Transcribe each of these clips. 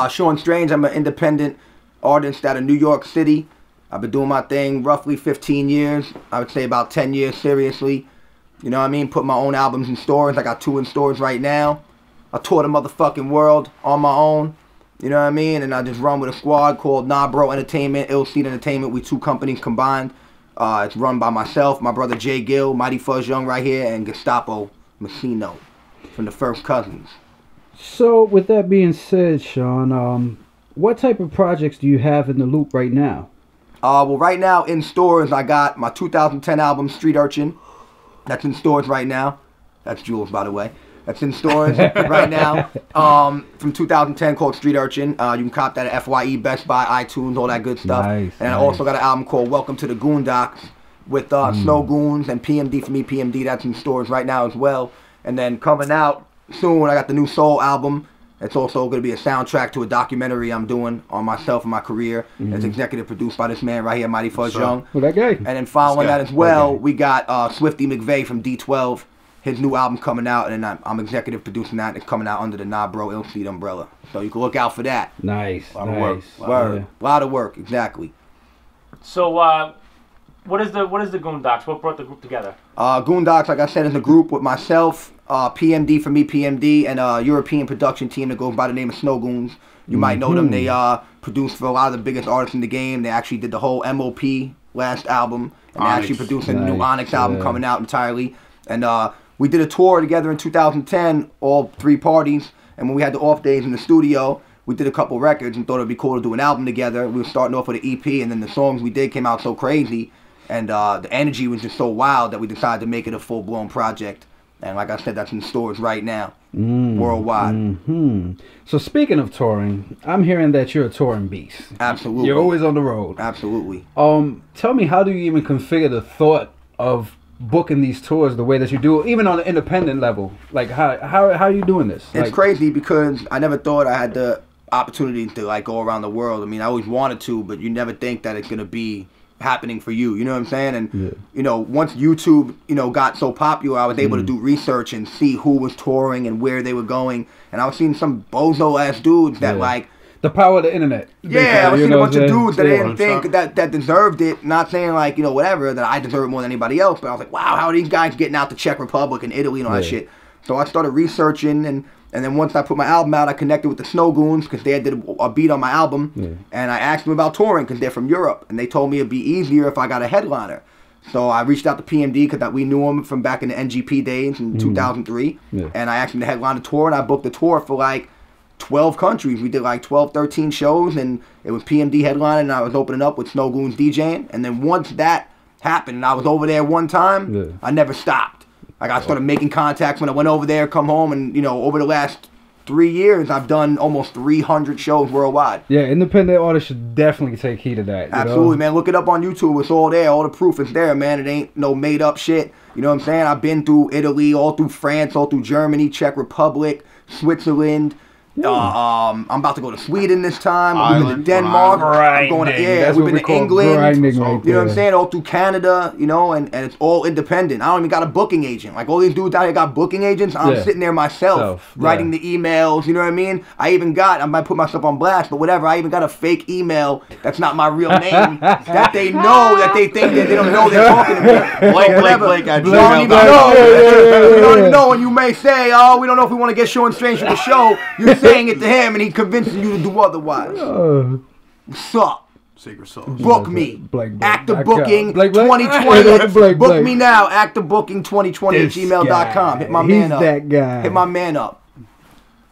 Sean Strange, I'm an independent artist out of New York City. I've been doing my thing roughly 15 years. I would say about 10 years seriously. You know what I mean? Put my own albums in stores. I got 2 in stores right now. I tour the motherfucking world on my own. You know what I mean? And I just run with a squad called Nah Bro Entertainment, Ill Seed Entertainment. We 2 companies combined. It's run by myself, my brother Jay Gill, Mighty Fuzz Young right here, and Gestapo Messino from the First Cousins. So, with that being said, Sean, what type of projects do you have in the loop right now? Well, right now in stores, I got my 2010 album, Street Urchin. That's in stores right now. That's Jules, by the way. That's in stores right now. From 2010 called Street Urchin. You can cop that at FYE, Best Buy, iTunes, all that good stuff. Nice, and I also got an album called Welcome to the Goondox with Snow Goons and PMD from EPMD. That's in stores right now as well. And then coming out soon, I got the new Soul album. It's also going to be a soundtrack to a documentary I'm doing on myself and my career. It's executive produced by this man right here, Mighty Fuzz Young. Well, that guy. And then following that as well, we got Swifty McVeigh from D12. His new album coming out, and I'm executive producing that. It's coming out under the Nah Bro Ill Seed umbrella. So you can look out for that. Nice. A lot of work. Word. A lot of work, exactly. So, what is the Goondox? What brought the group together? Goondox, like I said, is a group with myself, PMD from EPMD, and a European production team that goes by the name of Snow Goons. You might know them. They produced for a lot of the biggest artists in the game. They actually did the whole MOP last album, and they actually produced a new Onyx album coming out entirely. And we did a tour together in 2010, all 3 parties. And when we had the off days in the studio, we did a couple records and thought it'd be cool to do an album together. We were starting off with an EP, and then the songs we did came out so crazy. And the energy was just so wild that we decided to make it a full-blown project. And like I said, that's in stores right now, worldwide. So speaking of touring, I'm hearing that you're a touring beast. Absolutely. You're always on the road. Absolutely. Tell me, how do you even configure the thought of booking these tours the way that you do, even on an independent level? Like, how are you doing this? It's crazy because I never thought I had the opportunity to like go around the world. I mean, I always wanted to, but you never think that it's gonna be happening for you. You know what I'm saying? And you know, once YouTube, you know, got so popular, I was able to do research and see who was touring and where they were going. And I was seeing some bozo ass dudes that like. The power of the internet. Yeah, I was seeing a bunch of dudes that I didn't think that deserved it. Not saying like, you know, whatever, that I deserve it more than anybody else. But I was like, wow, how are these guys getting out to Czech Republic and Italy and all that shit? So I started researching, and then once I put my album out, I connected with the Snow Goons because they did a beat on my album. And I asked them about touring because they're from Europe. And they told me it'd be easier if I got a headliner. So I reached out to PMD because we knew him from back in the NGP days in 2003. And I asked him to headline the tour, and I booked the tour for like 12 countries. We did like 12, 13 shows, and it was PMD headlining, and I was opening up with Snow Goons DJing. And then once that happened, and I was over there one time, I never stopped. Like, I started making contacts when I went over there, come home, and, you know, over the last 3 years, I've done almost 300 shows worldwide. Yeah, independent artists should definitely take heed of that. Absolutely, man. Look it up on YouTube. It's all there. All the proof is there, man. It ain't no made-up shit. You know what I'm saying? I've been through Italy, all through France, all through Germany, Czech Republic, Switzerland. I'm about to go to Sweden this time. We've been to Denmark. I'm going to, we've been to England. You know what I'm saying? All through Canada, you know, and it's all independent. I don't even got a booking agent. Like, all these dudes out here got booking agents. I'm sitting there myself, writing the emails, you know what I mean? I might put myself on blast, but whatever. I even got a fake email that's not my real name that they know, that they think that they don't know they're talking to me. Blake, I don't even know when you may say, oh, we don't know if we want to get Sean Strange for the show. You're saying it to him, and he convinces you to do otherwise. What's up? Secret sauce. Book me. Active Booking 2020. Book me now. Active Booking 2020 at gmail.com. Hit my man up. That guy. Hit my man up.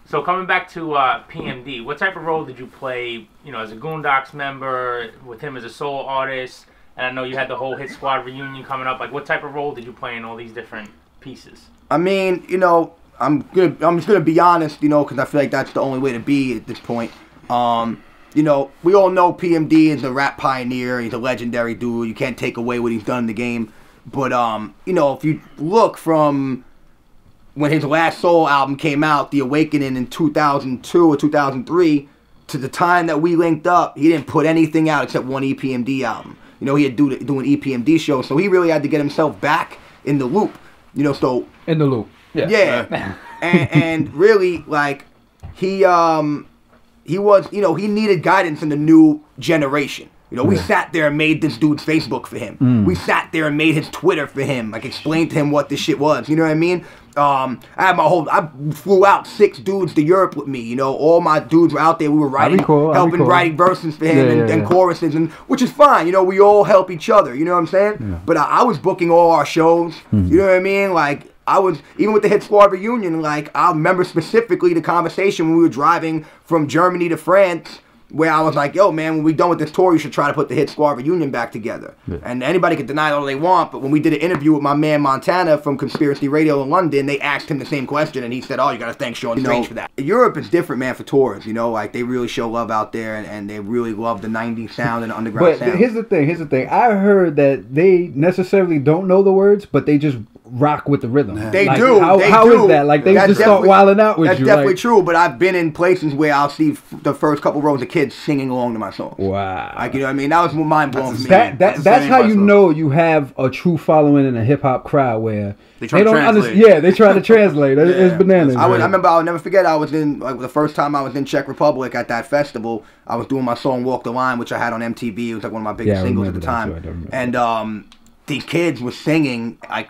So coming back to PMD, what type of role did you play, you know, as a Goondox member, with him as a solo artist? And I know you had the whole Hit Squad reunion coming up. Like, what type of role did you play in all these different pieces? I mean, you know, I'm just gonna be honest, you know, because I feel like that's the only way to be at this point. You know, we all know PMD is a rap pioneer. He's a legendary dude. You can't take away what he's done in the game. But you know, if you look from when his last solo album came out, The Awakening, in 2002 or 2003, to the time that we linked up, he didn't put anything out except one EPMD album. You know, he had doing EPMD shows, so he really had to get himself back in the loop. You know, so in the loop. Yeah. and really, like, he you know, he needed guidance in the new generation. You know, we sat there and made this dude's Facebook for him. We sat there and made his Twitter for him. Like, explained to him what this shit was. You know what I mean? I flew out 6 dudes to Europe with me. You know, all my dudes were out there. We were writing, helping writing verses for him and choruses, and which is fine. You know, we all help each other. You know what I'm saying? Yeah. But I was booking all our shows. You know what I mean? Like, I was, even with the Hit Squad reunion, like, I remember specifically the conversation when we were driving from Germany to France, where I was like, yo, man, when we're done with this tour, you should try to put the Hit Squad reunion back together. Yeah. And anybody can deny it all they want, but when we did an interview with my man Montana from Conspiracy Radio in London, they asked him the same question, and he said, oh, you got to thank Sean Strange for that. Europe is different, man, for tours. You know, like, they really show love out there, and they really love the 90s sound and the underground sound. But here's the thing. I heard that they necessarily don't know the words, but they just rock with the rhythm. They like, do. How is that? Like, they just start wilding out with you. That's definitely true, but I've been in places where I'll see the first couple rows of kids singing along to my songs. Wow. Like, you know what I mean? That was mind blowing for me. That's how you know you have a true following in a hip hop crowd where they don't understand. Yeah, they try to translate. It's bananas. I remember, I'll never forget, I was in, like, the first time I was in Czech Republic at that festival, I was doing my song Walk the Line, which I had on MTV. It was like one of my biggest singles at the time. And the kids were singing, like,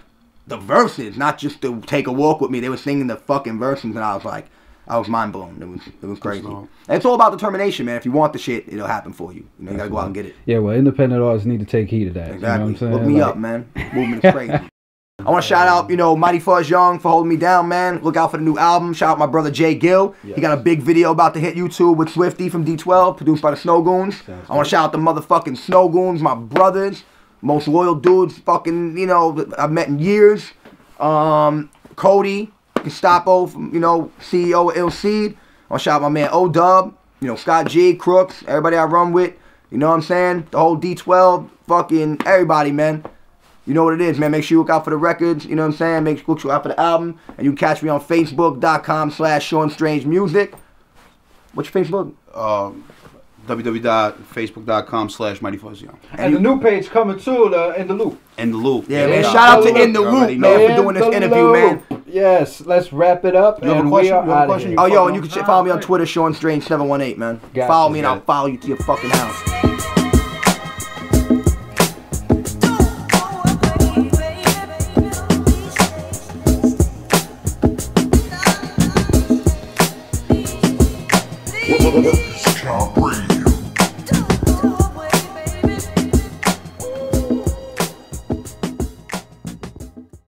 the verses, not just to take a walk with me. They were singing the fucking verses, and I was like, I was mind blown. It was crazy. And it's all about determination, man. If you want the shit, it'll happen for you. You know, you gotta go out and get it. Yeah, well, independent artists need to take heed of that. Exactly. You know what I'm saying? Look me up, man. Movement is crazy. I want to shout out, you know, Mighty Fuzz Young for holding me down, man. Look out for the new album. Shout out my brother Jay Gill. Yes. He got a big video about to hit YouTube with Swifty from D12, produced by the Snow Goons. I want to shout out the motherfucking Snow Goons, my brothers, most loyal dudes, fucking, you know, I've met in years. Cody, Gestapo, from, you know, CEO of Ill Seed. I want to shout out my man O-Dub, you know, Scott G, Crooks, everybody I run with. You know what I'm saying? The whole D12, fucking everybody, man. You know what it is, man. Make sure you look out for the records. You know what I'm saying? Make sure you look out for the album. And you can catch me on Facebook.com/SeanStrangeMusic. What's your Facebook? www.facebook.com/Mighty Fuzz Young. And the new page coming too, In the Loop. In the Loop. Yeah, man. Shout out to In the Loop, man, for doing this interview, man. Yes, let's wrap it up. You have a question? Oh, yo, and you can follow me on Twitter, Sean Strange 718, man. Follow me and I'll follow you to your fucking house. Can't breathe.